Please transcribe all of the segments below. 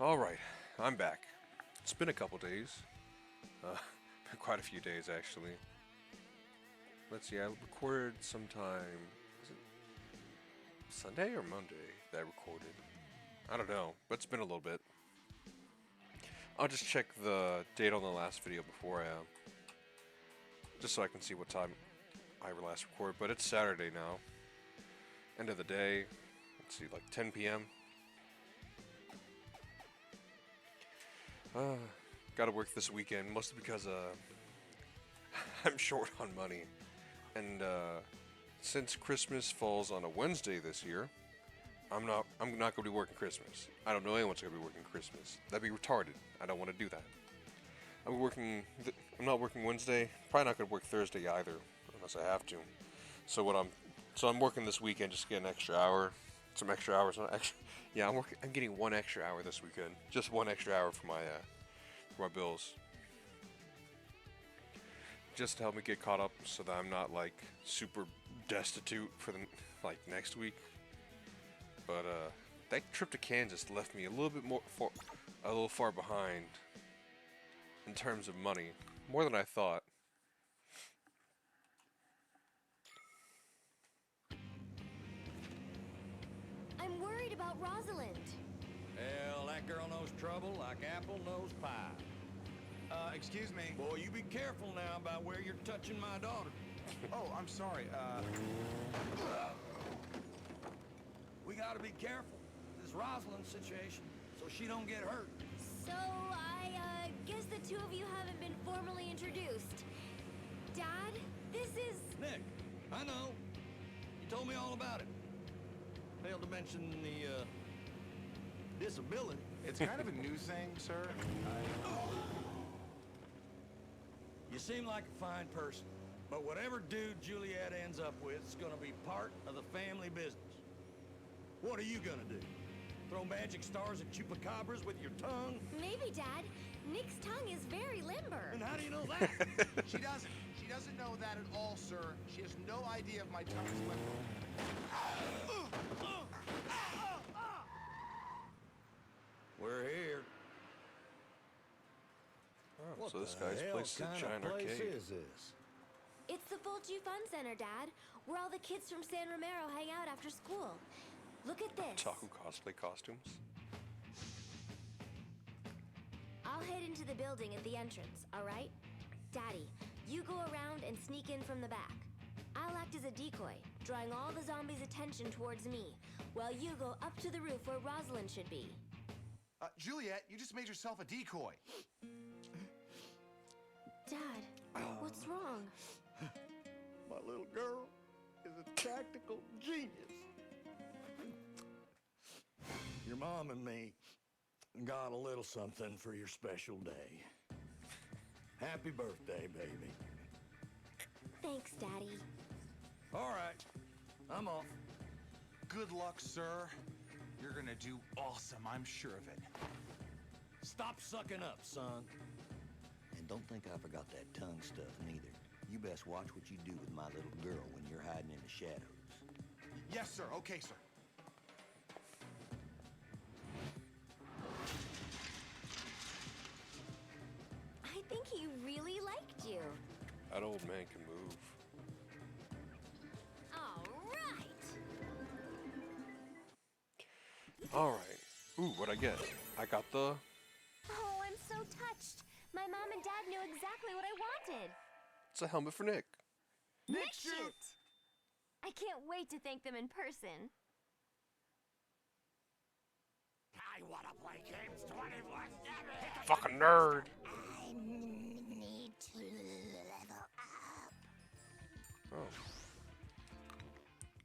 Alright, I'm back. It's been a couple days. Quite a few days actually. Let's see, I recorded sometime. Was it Sunday or Monday that I recorded? I don't know, but it's been a little bit. I'll just check the date on the last video before just so I can see what time I last recorded. But it's Saturday now. End of the day. Let's see, like 10 p.m. Gotta work this weekend, mostly because I'm short on money. And since Christmas falls on a Wednesday this year, I'm not gonna be working Christmas. I don't know anyone's gonna be working Christmas. That'd be retarded. I don't want to do that. I'm not working Wednesday. Probably not gonna work Thursday either, unless I have to. So I'm working this weekend just to get an extra hour, some extra hours. Yeah, I'm getting 1 extra hour this weekend. Just 1 extra hour for my bills. Just to help me get caught up, so that I'm not like super destitute for the next week. But that trip to Kansas left me a little far behind in terms of money, more than I thought. I'm worried about Rosalind. Hell, that girl knows trouble like apple knows pie. Excuse me. Boy, you be careful now about where you're touching my daughter. Oh, I'm sorry. We gotta be careful. This Rosalind situation, so she don't get hurt. So, I guess the two of you haven't been formally introduced. Dad, this is... Nick, I know. You told me all about it. Failed to mention the, disability. It's kind of a new thing, sir. You seem like a fine person, but whatever dude Juliet ends up with is gonna be part of the family business. What are you gonna do? Throw magic stars at chupacabras with your tongue? Maybe, Dad. Nick's tongue is very limber. And how do you know that? She doesn't. She doesn't know that at all, sir. She has no idea if my tongue is limber. We're here. Oh, What so this the guy's hell place is a kind giant of place arcade. is this? It's the Fulci Fun Center, Dad, where all the kids from San Romero hang out after school. Look at this. Taku cosplay costumes. I'll head into the building at the entrance, all right? Daddy, you go around and sneak in from the back. I'll act as a decoy, drawing all the zombies' attention towards me, while you go up to the roof where Rosalind should be. Juliet, you just made yourself a decoy. Dad, what's wrong? My little girl is a tactical genius. Your mom and me got a little something for your special day. Happy birthday, baby. Thanks, Daddy. All right, I'm off. Good luck, sir. You're gonna do awesome, I'm sure of it. Stop sucking up, son. And don't think I forgot that tongue stuff neither. You best watch what you do with my little girl when you're hiding in the shadows. Yes, sir. Okay, sir. I think he really liked you. That old man can move. All right. Alright. Ooh, what'd I get? I got the... Oh, I'm so touched. My mom and dad knew exactly what I wanted. It's a helmet for Nick. Nick shoot! I can't wait to thank them in person. I wanna play games 24/7. Fucking nerd! I need to level up. Oh.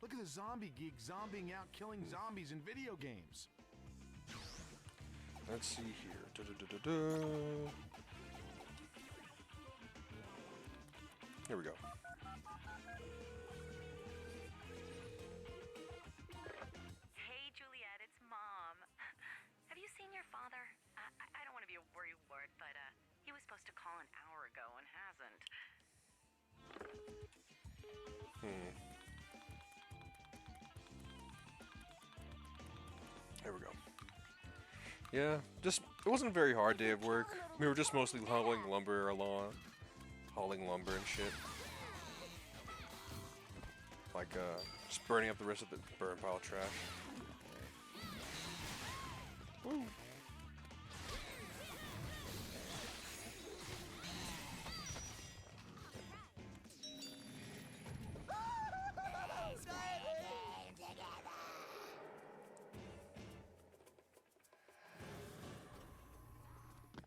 Look at the zombie geek zombieing out killing zombies in video games. Let's see here. Da-da-da-da-da. Here we go. Hey, Juliet, it's Mom. Have you seen your father? I don't want to be a worrywart, but he was supposed to call an hour ago and hasn't. There we go. Yeah, just it wasn't a very hard day of work. We were just mostly hauling lumber along, hauling lumber and shit. Like just burning up the rest of the burn pile of trash. Woo.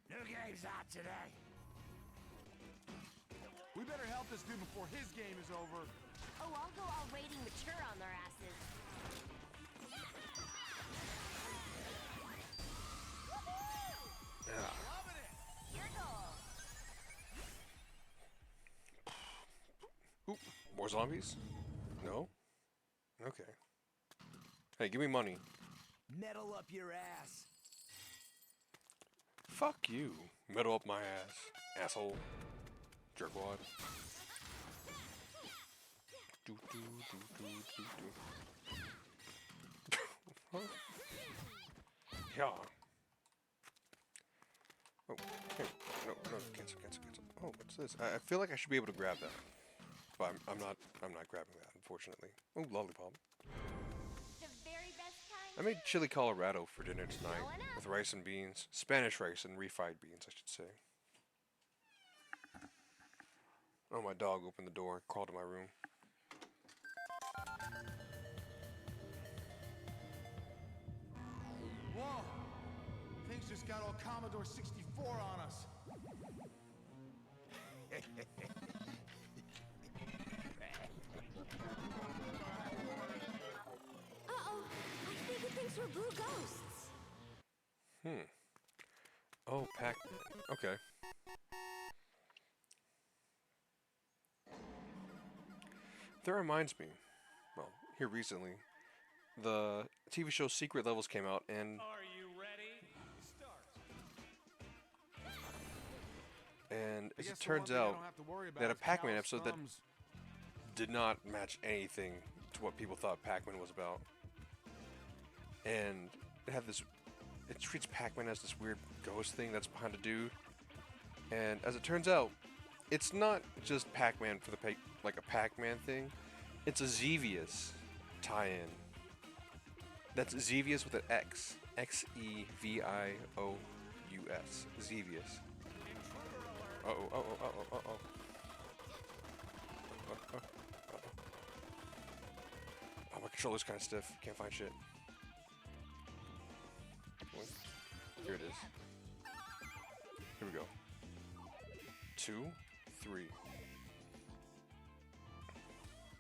New game's out today. We better help this dude before his game is over. Oh, I'll go all raiding mature on their asses. Yeah. Oop, more zombies? No? Okay. Hey, give me money. Metal up your ass. Fuck you. Metal up my ass. Asshole. Jerkwad. Do, do, do, do, do, do. Huh? Yeah. Oh, hey, no, cancel. Oh, what's this? I feel like I should be able to grab that. But I'm not grabbing that, unfortunately. Oh, Lollipop. The very best kind. I made chili Colorado for dinner tonight with rice and beans. Spanish rice and refried beans, I should say. Oh, my dog opened the door, crawled to my room. Whoa! Things just got all Commodore 64 on us. Uh-oh. I think it thinks we're blue ghosts. Oh, Pac-Man. Okay. That reminds me. Well, here recently, the TV show Secret Levels came out, and Are you ready? Start. as I it guess the turns one thing I out, don't have to worry they had a about is Pac-Man calloused episode that thumbs. did not match anything to what people thought Pac-Man was about. And it had this, it treats Pac-Man as this weird ghost thing that's behind a dude. And as it turns out, it's not just Pac-Man for the like a Pac-Man thing. It's a Xevious tie-in. That's Xevious with an X. X-E-V-I-O-U-S. Xevious. Uh-oh. Oh, my controller's kind of stiff. Can't find shit. Here it is. Here we go. 2, 3.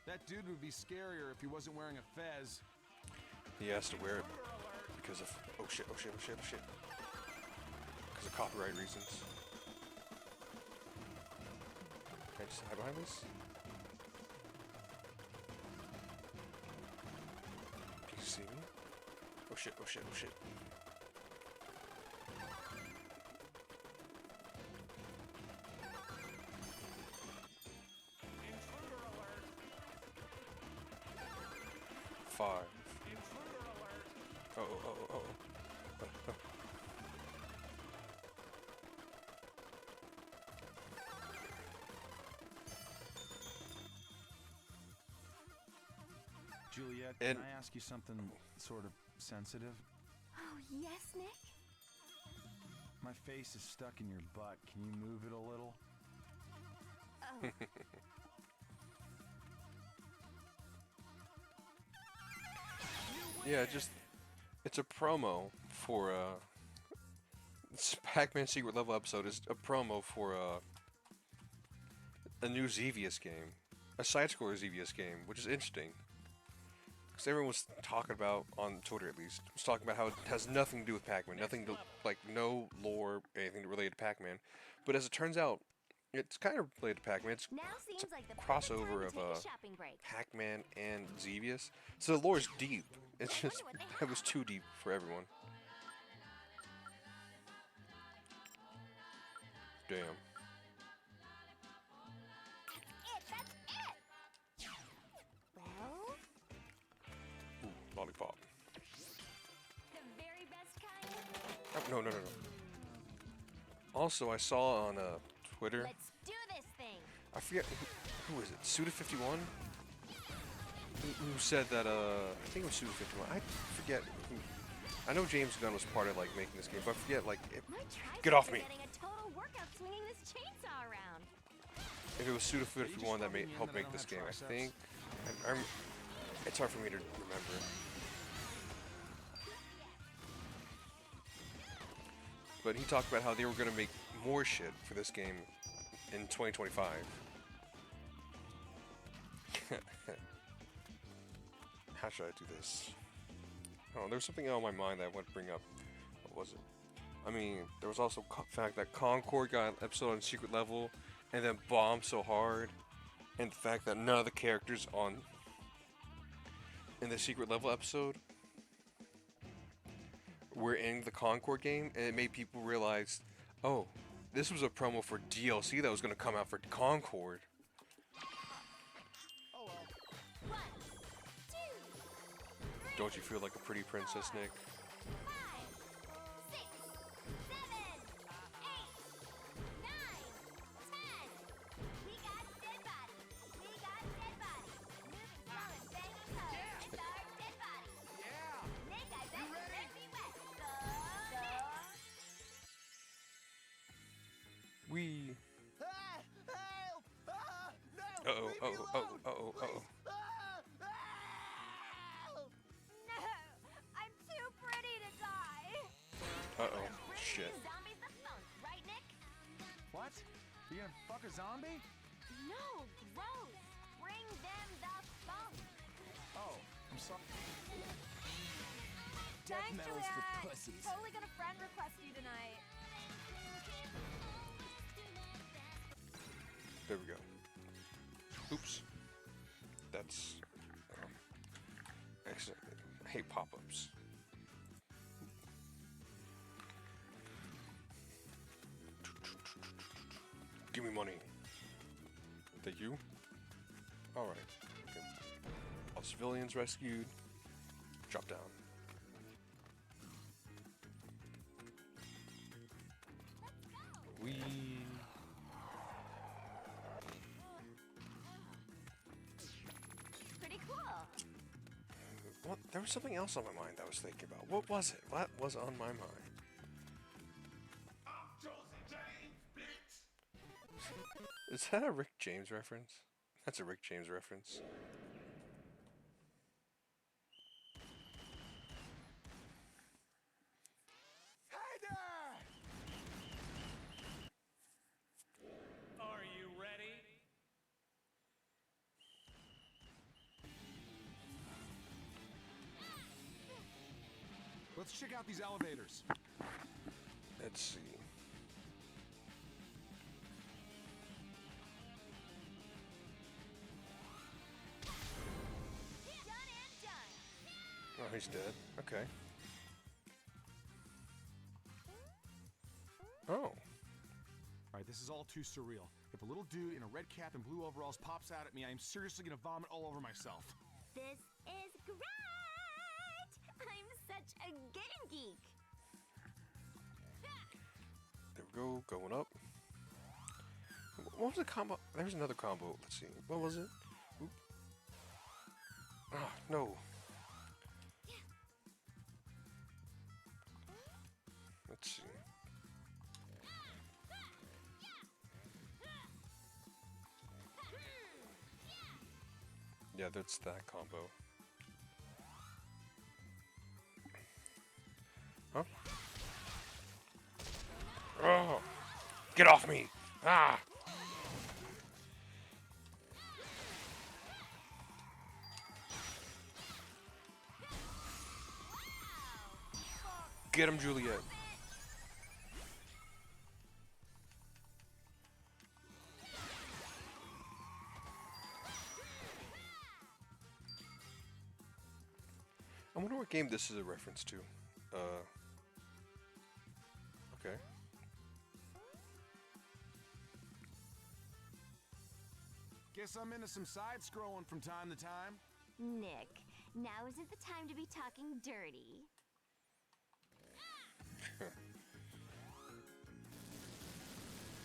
That dude would be scarier if he wasn't wearing a fez. He has to wear it because of oh shit. Because of copyright reasons. Can I just hide behind this? Can you see me? Oh shit. Five. Oh. Juliet, And- can I ask you something sort of sensitive? Oh, yes, Nick? My face is stuck in your butt. Can you move it a little? Oh. Yeah, it's a promo for this Pac-Man Secret Level episode is a promo for a new Xevious game, a side-scroller Xevious game, which is interesting. Because everyone was talking about, on Twitter at least, was talking about how it has nothing to do with Pac-Man, nothing to, like, no lore, anything related to Pac-Man. But as it turns out, it's kind of related to Pac-Man. It's Now it's seems a like the perfect time crossover to of take a shopping break. Pac-Man and Xevious. So the lore's deep. It's I wonder just, what they it was too deep for everyone. Damn. That's it! Well, Ooh, Lollipop. the very best kind. Oh, no, no, no, no. Also, I saw on Twitter. Let's do this thing. I forget who is it. Suda51. Who said that? I think it was Suda51. I forget who. I know James Gunn was part of like making this game, but I forget like. My triceps Get off are me! Getting a total workout swinging this chainsaw around. If it was Suda51 that helped make this game, I think. It's hard for me to remember. But he talked about how they were going to make more shit for this game in 2025. How should I do this? Oh, there was something on my mind that I want to bring up. What was it? I mean, there was also the fact that Concord got an episode on Secret Level and then bombed so hard. And the fact that none of the characters in the Secret Level episode were in the Concord game, and it made people realize, oh, this was a promo for DLC that was going to come out for Concord. Oh well. 1, 2, 3, Don't you feel like a pretty princess, Nick? 5, 6, 7, 8, 9, 10. We got dead body. We got dead body. Moving slow and banging hard. It's our dead body. Yeah. Nick, I bet you let me wet. We. Ah, help! Ah, no! Uh-oh, Leave me uh-oh, alone, uh-oh, please. uh-oh. Ah, help! No, I'm too pretty to die. Uh-oh. Bring Shit. these zombies the funk, right, Nick? What? You gonna fuck a zombie? No, gross. Bring them the funk. Oh, I'm sorry. Thanks, medals for Juliet. pussies. Totally gonna friend request you tonight. There we go. Oops. That's. Excellent. I hate pop-ups. Give me money. Thank you. Alright. Okay. All civilians rescued. Drop down. We. Pretty cool. What? There was something else on my mind that I was thinking about. What was it? What was on my mind? Is that a Rick James reference? That's a Rick James reference. Hey there! Are you ready? Let's check out these elevators. Let's see. Done and done. Oh, he's dead. Okay. Oh. Alright, this is all too surreal. If a little dude in a red cap and blue overalls pops out at me, I am seriously gonna vomit all over myself. This is great. I'm such a game geek. There we go. Going up. What was the combo? There's another combo. Let's see. What was it? Oop. Ah, no. Let's see. Yeah, that's that combo. Huh? Oh! Get off me! Ah! Get him, Juliet. I wonder what game this is a reference to. Okay. Guess I'm into some side-scrolling from time to time. Nick, now isn't the time to be talking dirty.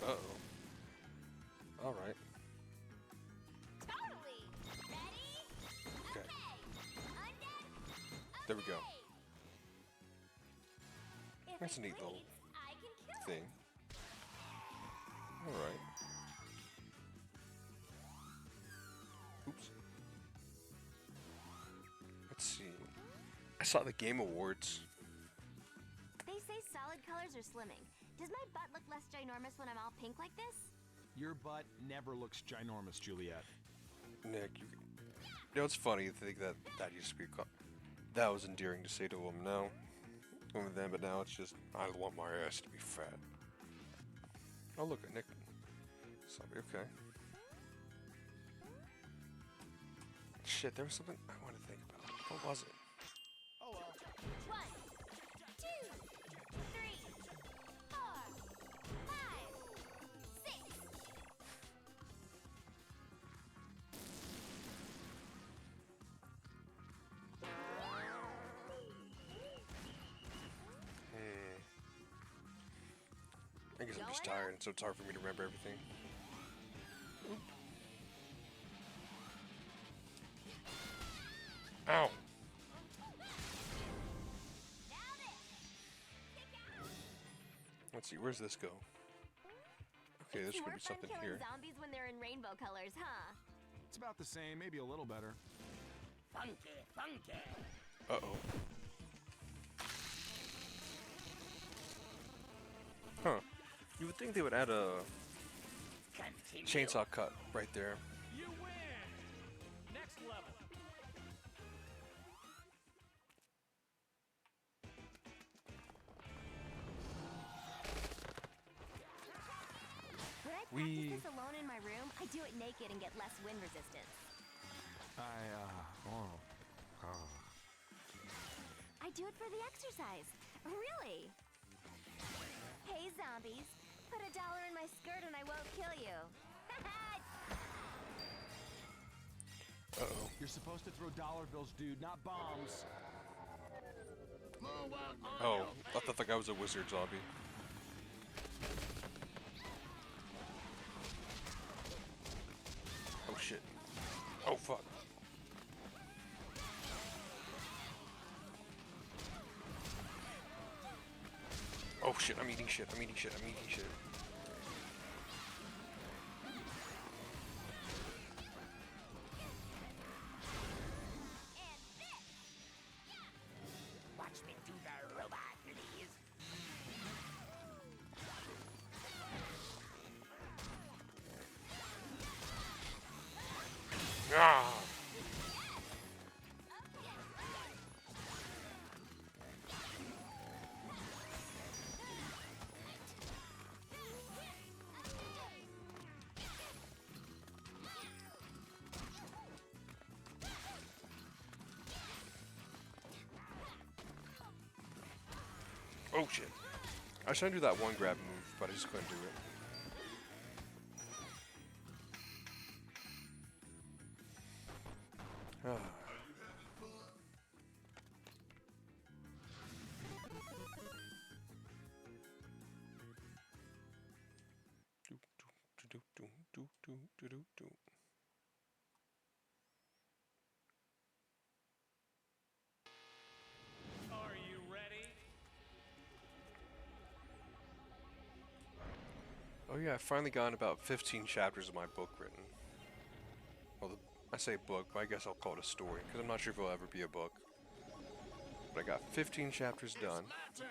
Uh-oh. Alright. Totally. Ready? Okay. Undead. There we go. If That's it a neat little bleeds, I can kill it. thing. Alright. Oops. Let's see. I saw the Game Awards. They say solid colors are slimming. Does my butt look less ginormous when I'm all pink like this? Your butt never looks ginormous, Juliet. Nick, you know, it's funny to think that that used to be that was endearing to say to a woman now. Woman then, but now it's just, I want my ass to be fat. Oh, look at Nick. Somebody, okay. Shit, there was something I wanted to think about. What was it? Oh well. 1, 2, 3, 4, 5, 6. I guess I'm just tired, so it's hard for me to remember everything. Ow! Let's see, where's this go? Okay, there's gonna be something here. Zombies when they're in rainbow colors, huh? It's about the same, maybe a little better. Funky, funky. Uh-oh. Huh. You would think they would add a chainsaw cut right there. You win. Next level. When I practice this alone in my room, I do it naked and get less wind resistance. I do it for the exercise. Really. Hey, zombies. Put $1 in my skirt and I won't kill you. Uh-oh. You're supposed to throw dollar bills, dude, not bombs. Oh, I thought the guy was a wizard zombie. Oh shit. Oh fuck. Oh shit, I'm eating shit, I'm eating shit, I'm eating shit. Watch me do the robot, please. Ah! Oh shit. I was trying to do that one grab move, but I just couldn't do it. Ah. Are you ready? Oh yeah, I've finally gotten about 15 chapters of my book written. Well, I say book, but I guess I'll call it a story, because I'm not sure if it'll ever be a book. But I got 15 chapters done. My turn.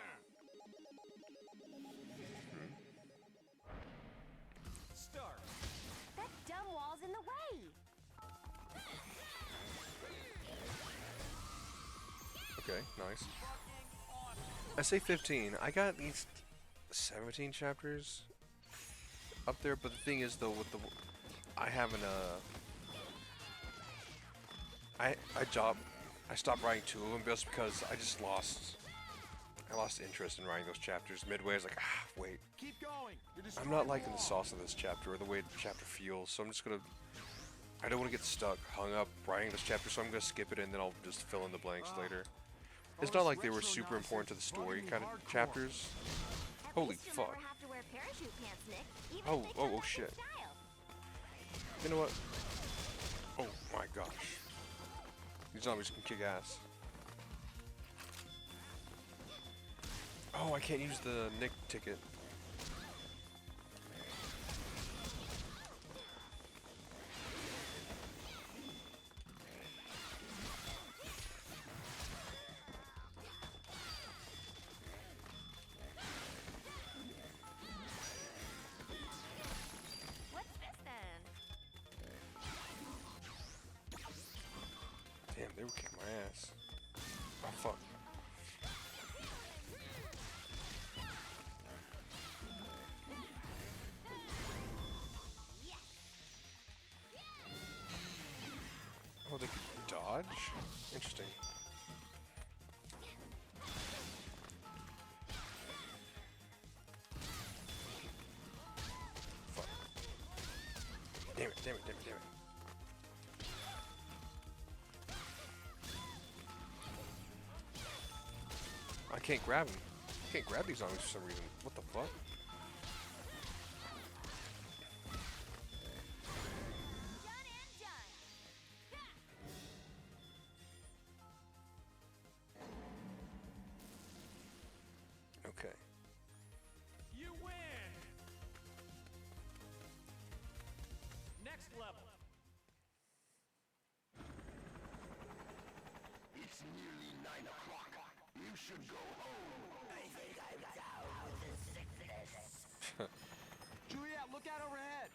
Start. That dumb wall's in the way. Okay, nice. I say 15. I got at least 17 chapters up there, but the thing is, though, with the... I haven't, I stopped writing 2 of them just because I lost interest in writing those chapters. Midway, I was like, wait. Keep going. You're I'm not liking the sauce of this chapter or the way the chapter feels, so I'm just gonna... I don't want to get stuck, hung up writing this chapter, so I'm gonna skip it and then I'll just fill in the blanks later. It's not like they were super important to the story kind of chapters. At Holy least you'll fuck. never have to wear wear parachute pants, Nick. Even Oh, if they oh, come oh, back in shit. style. You know what? Oh my gosh. These zombies can kick ass. Oh, I can't use the Nick ticket. What's this then? Damn, they were kicking my ass. Oh, fuck. Oh, they could dodge? Interesting. Fuck. Damn it, damn it, damn it, damn it. I can't grab him. I can't grab these zombies for some reason. What the fuck? Done and done. Okay. You win! Next level. It's nearly 9 o'clock. You should go home. I think I'm down with the sickness. Juliet, look out overhead!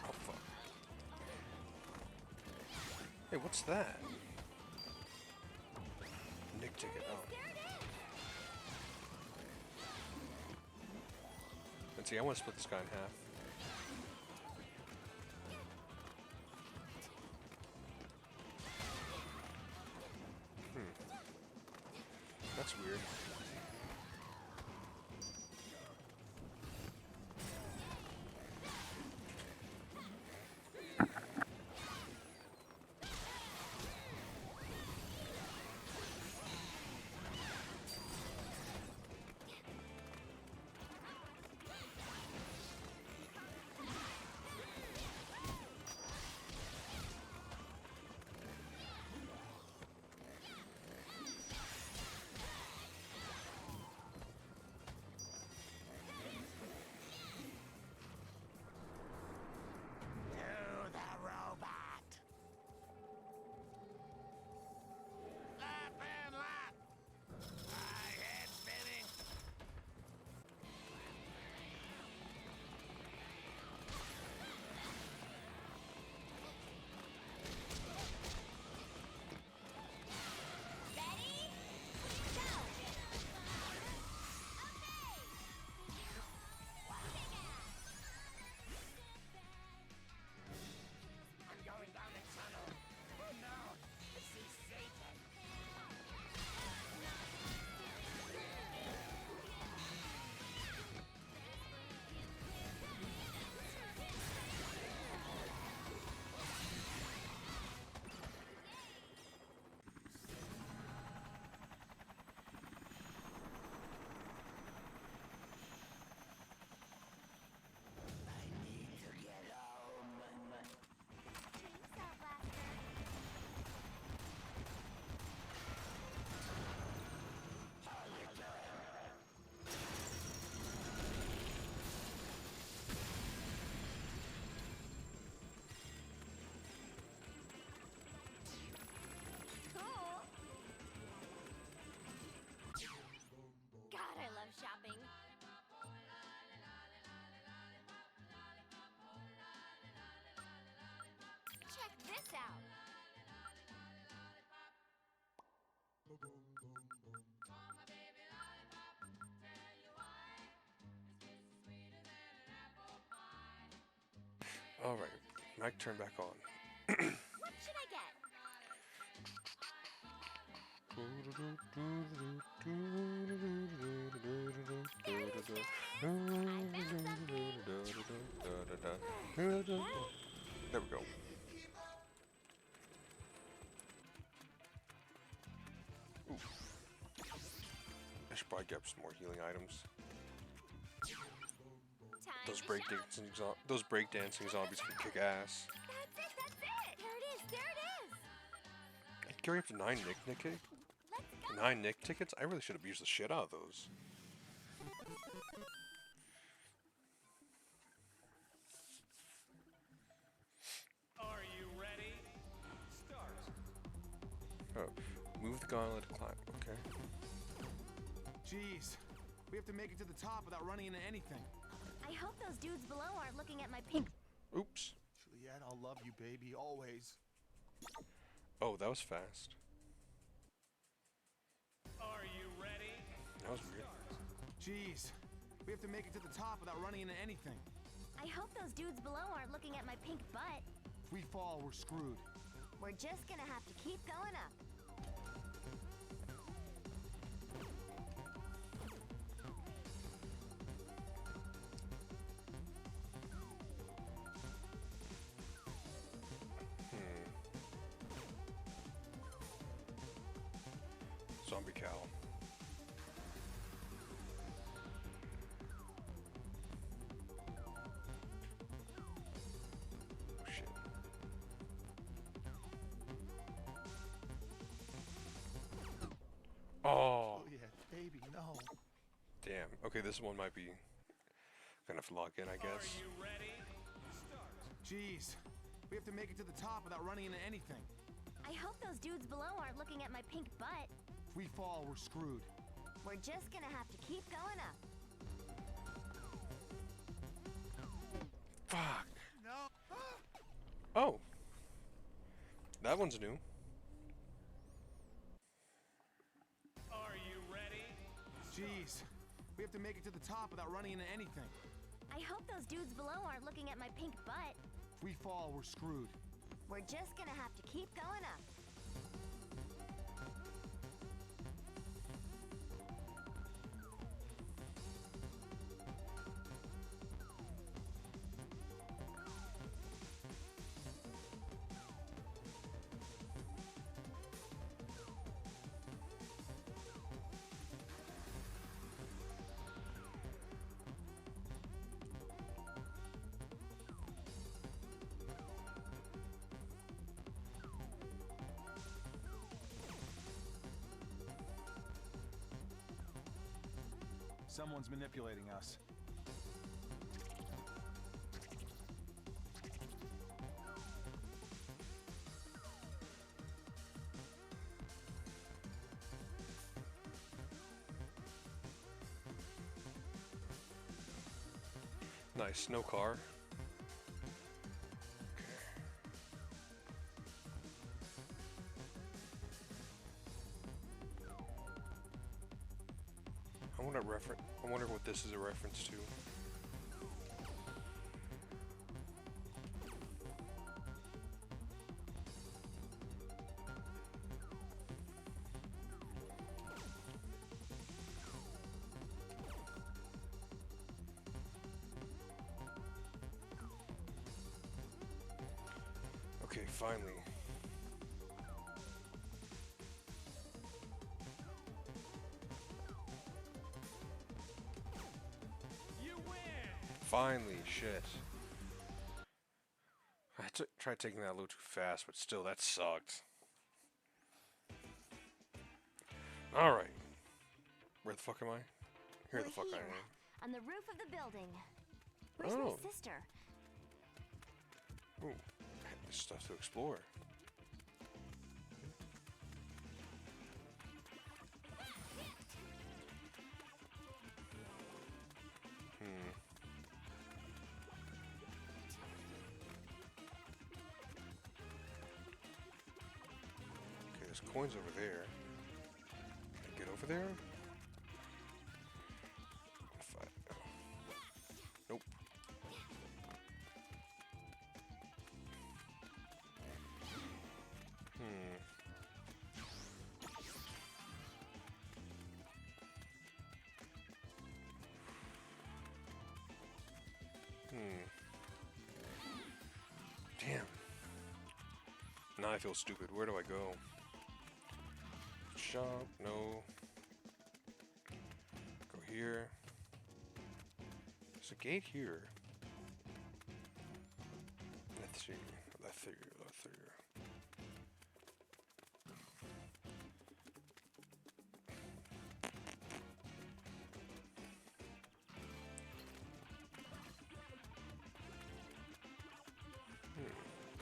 Oh, fuck. Hey, what's that? Nick ticket. Oh. There it is. Let's see, I want to split this guy in half. That's weird. Alright, mic turn back on. What should I get? There we go. Oof. I should probably get some more healing items. Those breakdancing zombies can kick ass. That's it, that's it! There it is, there it is! I can carry up to 9 tickets. Let's go! 9 Nick tickets? I really should have used the shit out of those. Are you ready? Start. Oh, move the gauntlet to climb. Okay. Jeez, we have to make it to the top without running into anything. I hope those dudes below aren't looking at my pink. Oops. Juliet, I'll love you, baby, always. Oh, that was fast. Are you ready? That was weird. Jeez, we have to make it to the top without running into anything. I hope those dudes below aren't looking at my pink butt. If we fall, we're screwed. We're just gonna have to keep going up. Zombie cow. Oh shit. Oh, Juliet, baby, no. damn. Okay, this one might be gonna have to log in, I Are guess. you ready? Start. Jeez, we have to make it to the top without running into anything. I hope those dudes below aren't looking at my pink butt. If we fall, we're screwed. We're just gonna have to keep going up. Fuck. No. Oh. That one's new. Are you ready? Jeez, we have to make it to the top without running into anything. I hope those dudes below aren't looking at my pink butt. If we fall, we're screwed. We're just gonna have to keep going up. Someone's manipulating us. Nice, no car. I wonder what this is a reference to. Okay, finally. You win. Finally, shit. I tried taking that a little too fast, but still, that sucked. Alright. Where the fuck am I? Here We're the fuck I here, am. on the roof of the building. Where's Oh. my sister? Ooh, there's stuff to explore. Okay, there's coins over there. there? If I... Nope. Damn. Now I feel stupid. Where do I go? Shop? No. Go here. There's a gate here. Let's see. Let's see.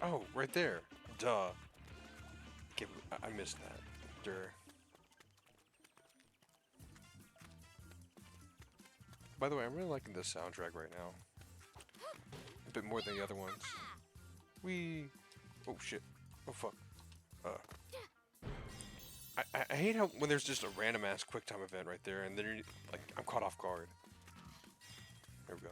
Oh, right there. Duh. Okay, I missed that. Durr. By the way, I'm really liking this soundtrack right now. A bit more than the other ones. Wee. Oh shit. Oh fuck. I hate how when there's just a random ass quick time event right there, and then you're like, I'm caught off guard. There we go.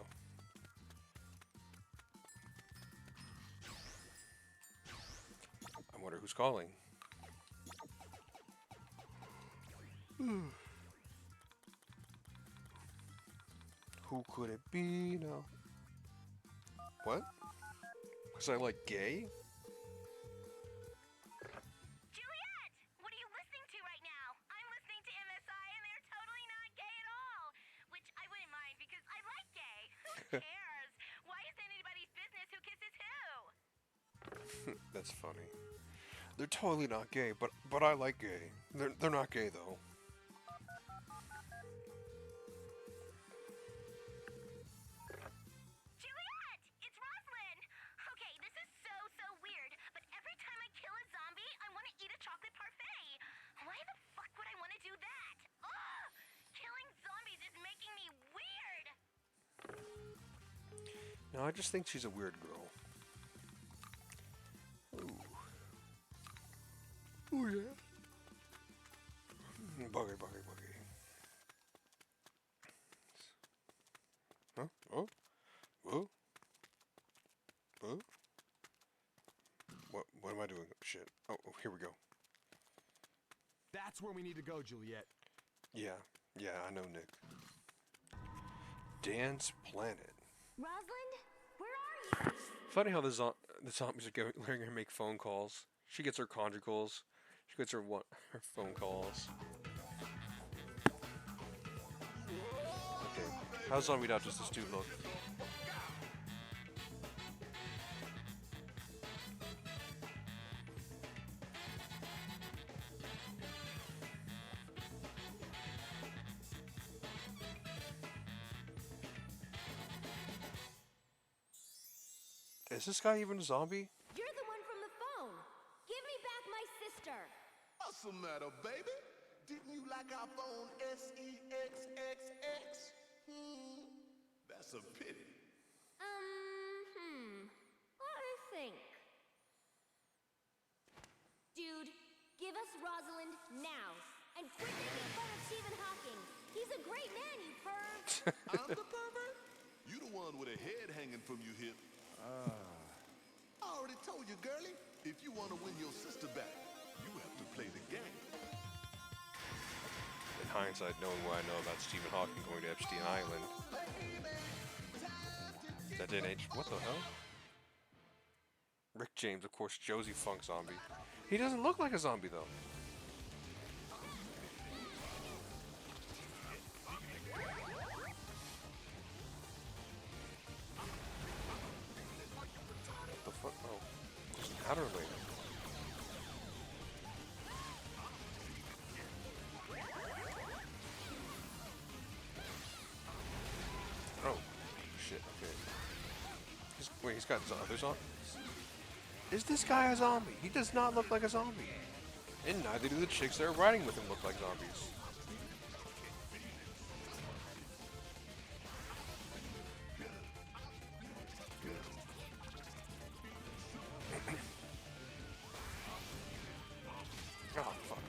I wonder who's calling. Who could it be now? What? Because I like gay? Juliet! What are you listening to right now? I'm listening to MSI and they're totally not gay at all. Which I wouldn't mind because I like gay. Who cares? Why is it anybody's business who kisses who? That's funny. They're totally not gay, but I like gay. They're not gay though. Juliet! It's Roslyn! Okay, this is so weird, but every time I kill a zombie, I want to eat a chocolate parfait. Why the fuck would I want to do that? Ugh! Killing zombies is making me weird! No, I just think she's a weird girl. Ooh. Oh yeah. Buggy. Huh? Oh? Oh? Oh? What am I doing? Shit. Oh, here we go. That's where we need to go, Juliet. Yeah, I know, Nick. Dance Planet. Rosalind, where are you? Funny how the zombies are letting her make phone calls. She gets her conjugals. She gets her phone calls. Okay, how zombied out does this dude look? Is this guy even a zombie? You're the one from the phone. Give me back my sister. What's the matter, baby? Didn't you like our phone SEXXX? That's a pity. Let me think. Dude, give us Rosalind now. And quit making fun of Stephen Hawking. He's a great man, you perv. I'm the pervert? You the one with a head hanging from your hip. I already told you, girlie, if you want to win your sister back, you have to play the game. In hindsight, knowing what I know about Stephen Hawking going to Epstein Island. That didn't age. What the hell? Rick James, of course, Josie Funk zombie. He doesn't look like a zombie, though. What the fuck? Oh. There's an outer layer. Oh. Shit, okay. Wait, he's got other zombies? Is this guy a zombie? He does not look like a zombie. And neither do the chicks that are riding with him look like zombies. Oh, fuck.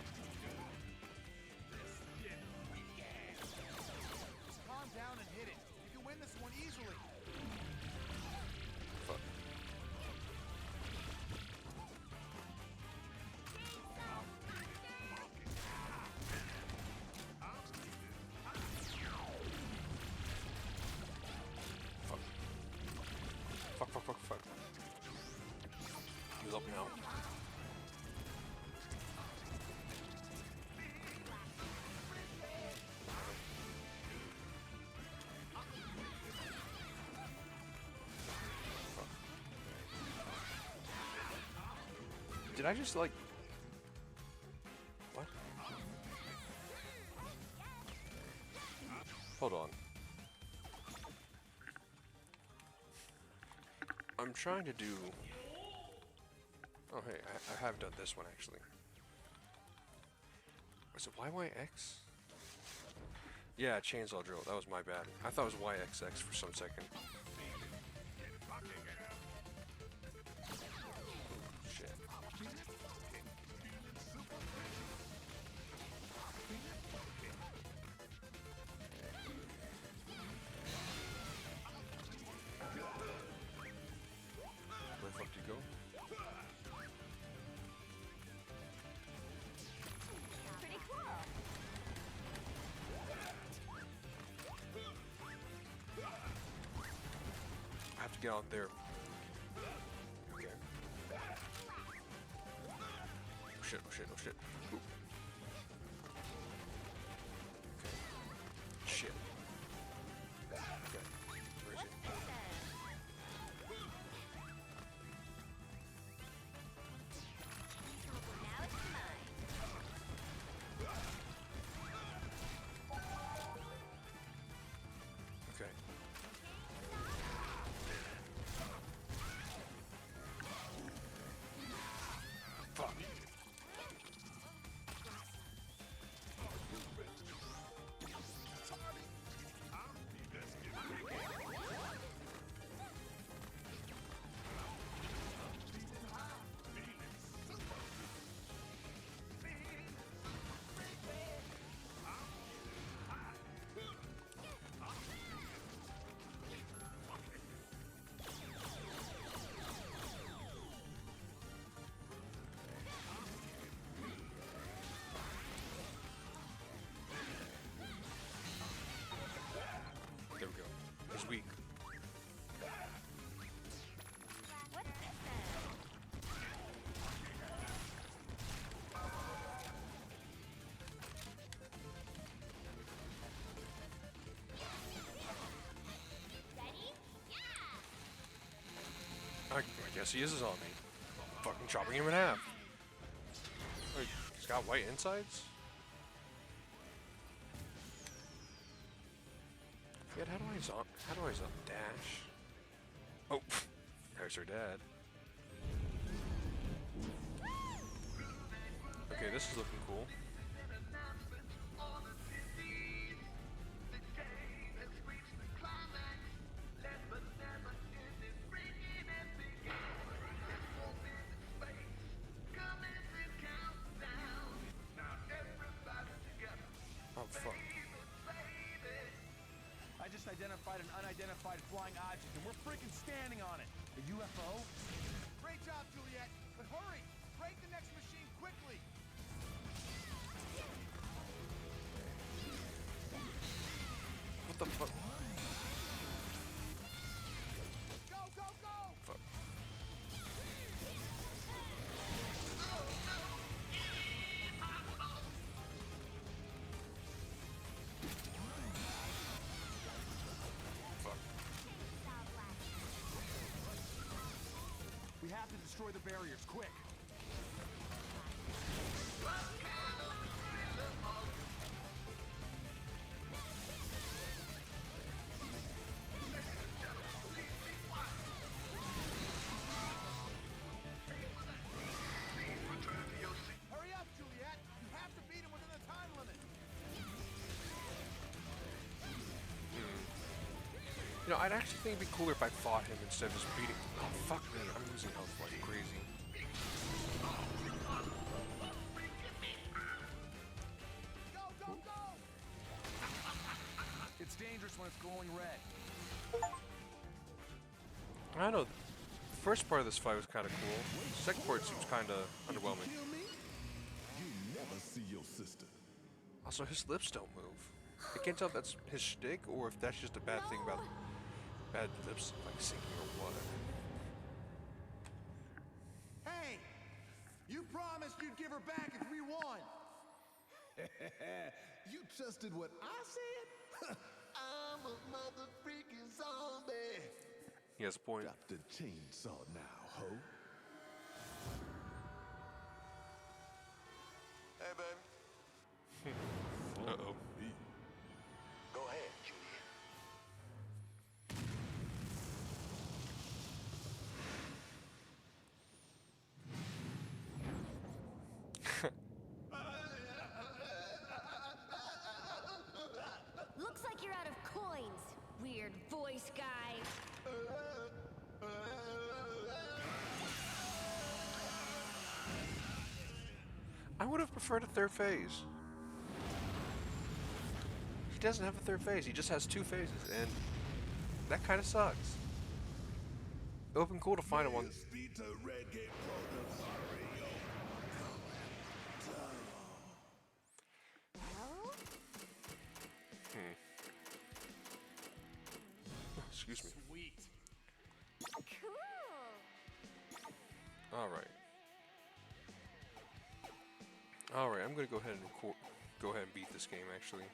He's up now. Did I just like... What? Hold on. I'm trying to do... Oh hey, I have done this one actually. Was it YYX? Yeah, chainsaw drill. That was my bad. I thought it was YXX for some second. Shit. Where the fuck do you go? Pretty cool. I have to get on there. Okay. Oh shit, oh shit, oh shit. Ooh. Okay. Shit. Okay. Where is he? Now it's mine. Okay. Fuck. There we go. He's weak. What's this then? Ready? Yeah! I guess he is a zombie. Fucking chopping him in half. Wait, he's got white insides? Yet how do I dash? Oh, there's her dad. Okay, this is looking cool. Oh fuck. I just identified an unidentified flying object, and we're freaking standing on it. A UFO? Great job, Juliet. But hurry! Break the next machine quickly! What the fuck? Go, go, go! Fuck. Fuck. We have to destroy the barriers, quick! Hurry up, Juliet! You have to beat him within the time limit! You know, I'd actually think it'd be cooler if I fought him instead of just beating. Oh fuck me, I'm losing health like crazy. Go, go, go! It's dangerous when it's glowing red. I don't know. The first part of this fight was kind of cool. The second part seems kind of underwhelming. Kill me? You never see your sister. Also, his lips don't move. I can't tell if that's his shtick or if that's just a bad thing about bad lips, like syncing or what. Hey, promised you'd give her back if we won. You trusted what I said? I'm a mother freaking zombie. He has a point. Drop the chainsaw now, ho. Hey, baby. Uh-oh. Go ahead, Juliet. Looks like you're out of coins, weird voice guy. I would have preferred a third phase. He doesn't have a third phase. He just has two phases, and that kind of sucks. It would have been cool to find one. Well, Excuse me. Sweet. cool. All right. All right. I'm gonna go ahead and go ahead and beat this game. Actually.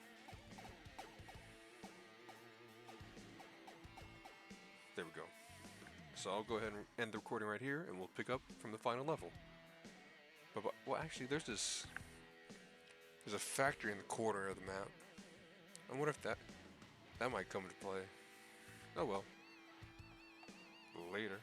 There we go. So I'll go ahead and end the recording right here, and we'll pick up from the final level. But well, actually, there's a factory in the corner of the map. I wonder if that might come into play. Oh well. Later.